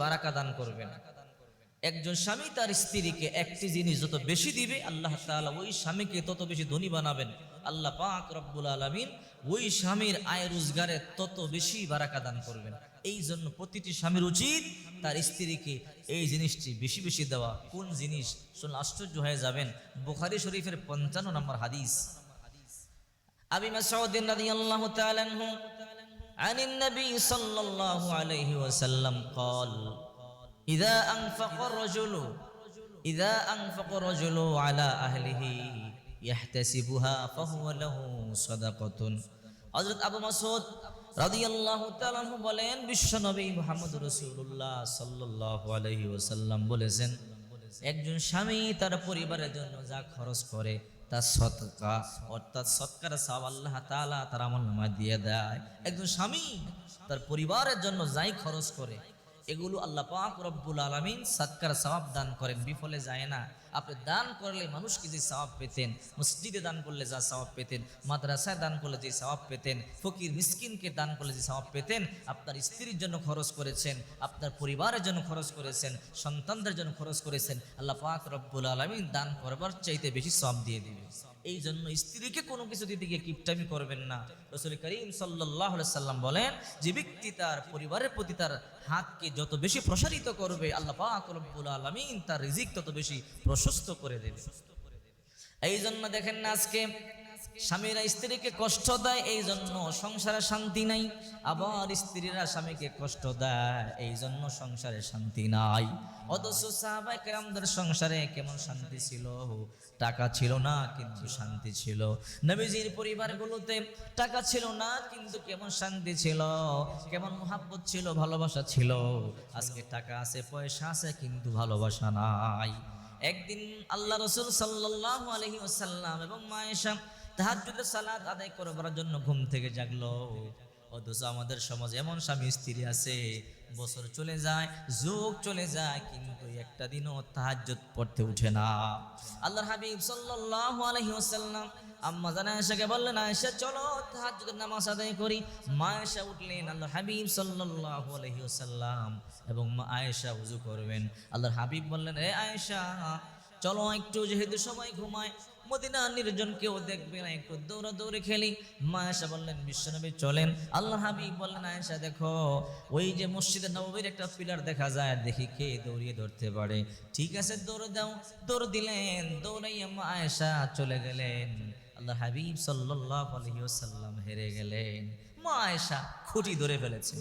বারাকা দান করবেন। একজন স্বামী তার স্ত্রীকে একটি জিনিস যত বেশি দিবে আল্লাহ তাআলা ওই স্বামীকে তত বেশি ধনী বানাবেন। আল্লাহ পাক রব্বুল আলামিন ওই স্বামীর আয় রোজগারে তত বেশি বারাকা দান করবেন। এই জন্য প্রতিটি স্বামীর উচিত তার স্ত্রীকে এই জিনিসটি বেশি বেশি দেওয়া। কোন জিনিস শুনলে আশ্চর্য হয়ে যাবেন। বুখারী শরীফের 55 নম্বর হাদিস, আবি মাসউদ রাদিয়াল্লাহু তাআলা আনহু عن النبي صلى الله عليه وسلم قال إذا أنفق الرجل على أهله يحتسبها فهو له صدقة। হযরত আবু মাসউদ রাদিয়াল্লাহু তাআলা আনহু বলেন, বিশ্বনবী মুহাম্মদ রাসূলুল্লাহ সাল্লাল্লাহু আলাইহি ওয়াসাল্লাম বলেছেন, একজন স্বামী তার পরিবারের জন্য যা খরচ করে তার সদকা অর্থাৎ সদকার সওয়াব আল্লাহ তাআলা তার আমলনামায় দিয়ে দেয়। একজন স্বামী তার পরিবারের জন্য যাই খরচ করে এগুলো আল্লাহ পাক রব্বুল আলামিন সদকার সওয়াব দান করেন, বিফলে যায় না। আপনি দান করলে মানুষকে যে সওয়াব পেতেন, মসজিদে দান করলে যা সওয়াব পেতেন, মাদ্রাসায় দান করলে যে সওয়াব পেতেন, ফকির মিসকিনকে দান করলে যে সওয়াব পেতেন, আপনার স্ত্রীর জন্য খরচ করেছেন, আপনার পরিবারের জন্য খরচ করেছেন, সন্তানদের জন্য খরচ করেছেন, আল্লাহ পাক রব্বুল আলামিন দান করবার চাইতে বেশি সওয়াব দিয়ে দিবে। এই জন্য স্ত্রীকে কোনো কিছু দিতে গিয়ে কিপটামি করবেন না। রাসূল করিম সাল্লাল্লাহু আলাইহি সাল্লাম বলেন, যে ব্যক্তি তার পরিবারের প্রতি তার হাতকে যত বেশি প্রসারিত করবে আল্লাহ পাক রব্বুল আলামিন তার রিজিক তত বেশি প্রশস্ত করে দেবে। এই জন্য দেখেন না, আজকে স্বামীরা স্ত্রীকে কষ্ট দেয়, এই জন্য সংসারে শান্তি নাই। আবার স্ত্রীরা স্বামীকে কষ্ট দেয়, এই জন্য সংসারে শান্তি নাই। অথচ সাহাবায়ে কেরামদের সংসারে কেমন শান্তি ছিল, টাকা ছিল না কিন্তু শান্তি ছিল। নবীজির পরিবারগুলোতে টাকা ছিল না কিন্তু কেমন শান্তি ছিল, কেমন মুহাব্বত ছিল, ভালোবাসা ছিল। আজকে টাকা আছে, পয়সা আছে, কিন্তু ভালোবাসা নাই। একদিন আল্লাহ রাসূল সাল্লাল্লাহু আলাইহি ওয়াসাল্লাম এবং মা আয়েশা তাহাজ্জুদের সালাত আদায় করবার জন্য ঘুম থেকে জাগলো। অথচ আমাদের সমাজে এমন স্বামী স্ত্রী আছে, বছর চলে যায়, যুগ চলে যায়, কিন্তু একটা দিনও তাহাজ্জুদ পড়তে উঠে না। আল্লাহর হাবিব সাল্লাল্লাহু আলাইহি ওয়াসাল্লাম আম্মা জান আয়েশাকে বললেন, আয়েশা চলো তাহাজ্জুদের নামাজ আদায় করি। মা আয়েশা উঠলেন, আল্লাহর হাবিব সাল্লাল্লাহু আলাইহি ওয়াসাল্লাম এবং মা আয়েশা ওযু করবেন। আল্লাহর হাবিব বললেন, হে আয়েশা চলো একটু, যেহেতু সবাই ঘুমায়, মদিনা নির্জন, কেউ দেখবে না, একটু দৌড়াদৌড়ি খেলি। মা আয়েশা বললেন, বিশ্বনবী চলেন। আল্লাহর হাবিব বললেন, আয়েশা দেখো ওই যে মসজিদে নববীর একটা পিলার দেখা যায়, দেখি কে দৌড়িয়ে ধরতে পারে। ঠিক আছে দৌড়ে দাও। দৌড় দিলেন, দৌড়াইয়া মা আয়েশা চলে গেলেন। আল্লাহ হাবিব সাল্লাল্লাহু আলাইহি ওয়াসাল্লাম হেরে গেলেন। মা আয়েশা খুঁটি ধরে ফেলেছে।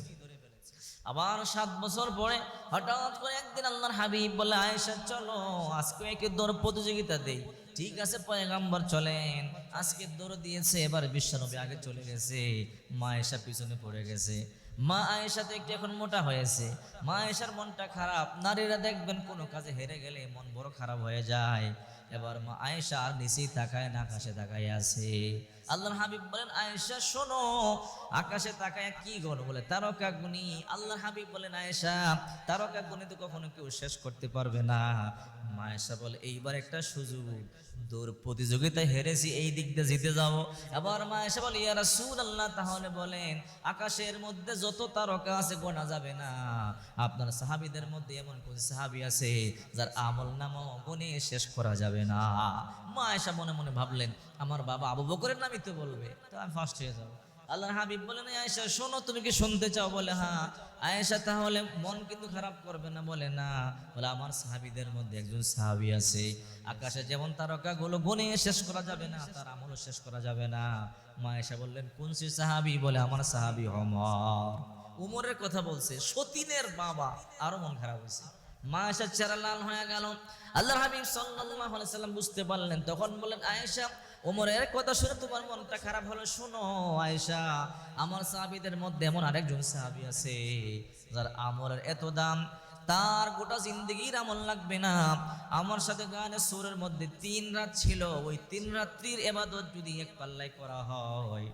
আবার 7 বছর পরে হঠাৎ করে একদিন আল্লাহর হাবিব বলে, আয়েশা চলো আজকে একে দৌড় প্রতিযোগিতা দেই। ঠিক আছে পয়গম্বর চলেন। আজকে দৌড় দিয়েছে, এবার বিশ্বনবী আগে চলে গেছে, মা আয়েশা পিছনে পড়ে গেছে। মা আয়েশা তো একটু এখন মোটা হয়েছে, মা আয়েশার মনটা খারাপ। নারীরা দেখবেন কোনো কাজে হেরে গেলে মন বড় খারাপ হয়ে যায়। এবার মা আয়েশা আর নিচেই তাকায় না, আকাশে তাকায় আছে। আল্লাহর হাবিব বলেন, আয়েশা শোনো, আকাশে তাকায় কি গণ? বলে তারকা গুনি। আল্লাহর হাবিব বলেন, আয়েশা তারকা গুনি তো কখনো কেউ শেষ করতে পারবে না। মা আয়েশা বলে, এইবার একটা সুযোগ, দৌড় প্রতিযোগিতায় হেরেছি, এই দিক দিয়ে জিতে যাবো। আবার মা আয়েশা বলে, ইয়া রাসূলুল্লাহ তাহলে বলেন আকাশের মধ্যে যত তারকা আছে গোনা যাবে না, আপনার সাহাবীদের মধ্যে এমন কোন সাহাবী আছে যার আমল নামাও গুনে শেষ করা যাবে না? মা আয়েশা মনে মনে ভাবলেন, আমার বাবা আবু বকরের নামই তো বলবে, তো আমি ফার্স্ট হয়ে যাবো। আল্লাহর হাবিব বলেন, আয়েশা শোনো, তুমি কি শুনতে চাও? বলে হ্যাঁ। আয়েশা তাহলে মন কিন্তু খারাপ করবে না? বলে না। বলে আমার সাহাবীদের মধ্যে একজন সাহাবী আছে, আকাশে যেমন তারকাগুলো গুনে শেষ করা যাবে না, তার আমলও শেষ করা যাবে না। মা আয়েশা বললেন, কোন সে সাহাবী? বলে আমার সাহাবী ওমর। উমরের কথা বলছে, সতীনের বাবা। আরো মন খারাপ হয়েছে, মা আয়েশার চেহারা লাল হয়ে গেল। আল্লাহর হাবিব সাল্লাল্লাহু আলাইহি ওয়াসাল্লাম বুঝতে পারলেন, তখন বললেন, আয়েশা ওমরের কথা শুনে তোমার মনটা খারাপ হলো, শোনো আয়েশা, আমার সাহাবীদের মধ্যে এমন আরেকজন সাহাবী আছে যার আমলের এত দাম, তার গোটা জিন্দেগির আমল লাগবে না। আমার সাথে গানে সুরের মধ্যে 3 রাত ছিল, ওই 3 রাত্রির ইবাদত যদি এক পাল্লায় করা হয়,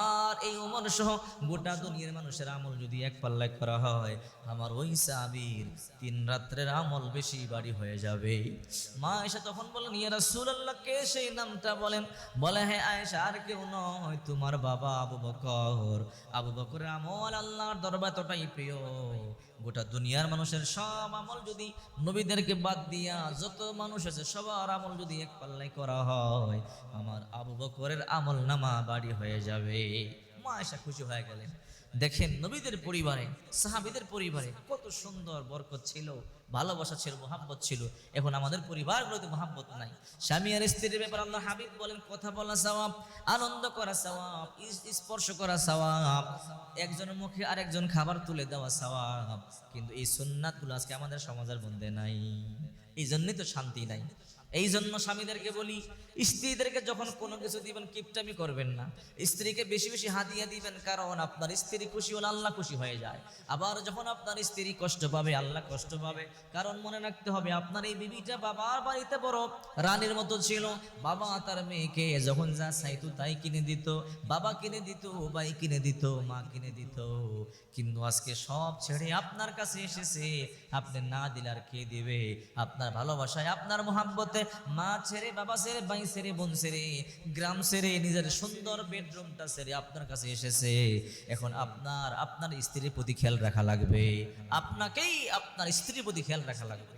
আর এই ওমর সহ গোটা দুনিয়ার মানুষের আমল যদি এক পাল্লায় করা হয়, আমার ওই সাহাবীর 3 রাত্রের আমল বেশি বাড়ি হয়ে যাবে। মা আয়েশা তখন বলেন, ইয়া রাসূলুল্লাহ কে সেই নামটা বলেন? বলে, হ্যাঁ আয়েশা, আর কেউ নয়, তোমার বাবা আবু বকর। আবু বকরের আমল আল্লাহর দরবারে এতটাই প্রিয়, গোটা দুনিয়ার মানুষের সব আমল যদি নবীদেরকে বাদ দিয়া যত মানুষ আছে সবার আমল যদি এক পাল্লায় করা হয়, আমার আবু বকরের আমল নামা বাড়ি হয়ে যাবে। মা আয়েশা খুশি হয়ে গেলেন। দেখেন নবীদের পরিবারে, সাহাবীদের পরিবারে কত সুন্দর বরকত ছিল, ভালোবাসা ছিল, মহাব্বত ছিল। এখন আমাদের পরিবারগুলোতে মহাব্বত নাই। স্বামী আর স্ত্রীর ব্যাপারে আল্লাহ হাবিব বলেন, কথা বলা সওয়াব, আনন্দ করা সওয়াব, স্পর্শ করা সওয়াব, একজনের মুখে আরেকজন খাবার তুলে দেওয়া সওয়াব। কিন্তু এই সুন্নাতগুলো আজকে আমাদের সমাজের মধ্যে নাই। এই জন্যই তো শান্তি নাই। এই জন্য স্বামীদেরকে বলি, স্ত্রীদেরকে যখন কোনো কিছু দিবেন কিপটামি করবেন না। স্ত্রীকে বেশি বেশি হাদিয়া দিবেন, কারণ আপনার স্ত্রী খুশি হলে আল্লাহ খুশি হয়ে যায়। আবার যখন আপনার স্ত্রী কষ্ট পাবে আল্লাহ কষ্ট পাবে, কারণ মনে রাখতে হবে আপনার এই বিবিটা বাবার বাড়িতে বড় রানীর মতো ছিল। বাবা তার মেয়েকে যখন যা চাইতো তাই কিনে দিত, বাবা কিনে দিত, ভাই কিনে দিত, মা কিনে দিত। কিন্তু আজকে সব ছেড়ে আপনার কাছে এসেছে, আপনি না দিলে আর কে দিবে? আপনার ভালোবাসায়, আপনার মোহাব্বতে মা ছেড়ে, বাবা ছেড়ে, ভাই ছেড়ে, বোন ছেড়ে, গ্রাম ছেড়ে, নিজের সুন্দর বেডরুমটা ছেড়ে আপনার কাছে এসেছে। এখন আপনার স্ত্রীর প্রতি খেয়াল রাখা লাগবে, আপনাকেই আপনার স্ত্রীর প্রতি খেয়াল রাখা লাগবে।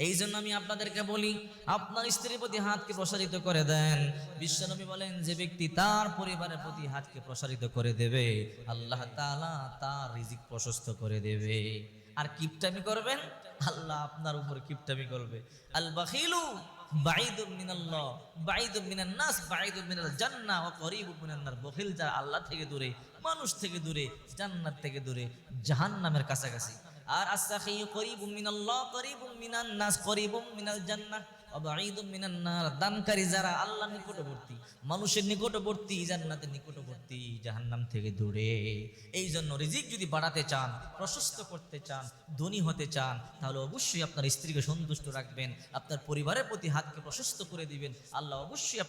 এই জন্য আমি আপনাদেরকে বলি, আপনার স্ত্রীর প্রতি হাতকে প্রসারিত করে দেন। বিশ্বনবী বলেন, যে ব্যক্তি তার পরিবারের প্রতি হাতকে প্রসারিত করে দেবে, আল্লাহ তাআলা তার রিজিক প্রশস্ত করে দেবে। আর কিপটামি করবেন, আল্লাহ আপনার উপর কিপটামি করবে। আল বাখিলু বাঈদুম মিনাল্লাহ, বাঈদুম মিনান নাস, বাঈদুম মিনাল জান্নাহ ওয়া করিবুম মিনান নার। বখিল যারা আল্লাহ থেকে দূরে, মানুষ থেকে দূরে, জান্নাত থেকে দূরে, জাহান্নামের কাছাকাছি। আর আস-সাখিয়্যু করিবুম মিনাল্লাহ, করিবুম মিনান নাস, করিবুম মিনাল জান্নাহ ওয়া বাঈদুম মিনান নার। দানকারী যারা আল্লাহর নিকটবর্তী, মানুষের নিকটবর্তী, জান্নাতের নিকটবর্তী, জাহান্নাম থেকে দূরে। এই জন্য রিজিক যদি বাড়াতে চান, প্রশস্ত করতে চান, ধনী হতে চান, তাহলে অবশ্যই আপনার স্ত্রীকে সন্তুষ্ট রাখবেন, আপনার পরিবারের প্রতি হাতকে প্রশস্ত করে দিবেন। আল্লাহ অবশ্যই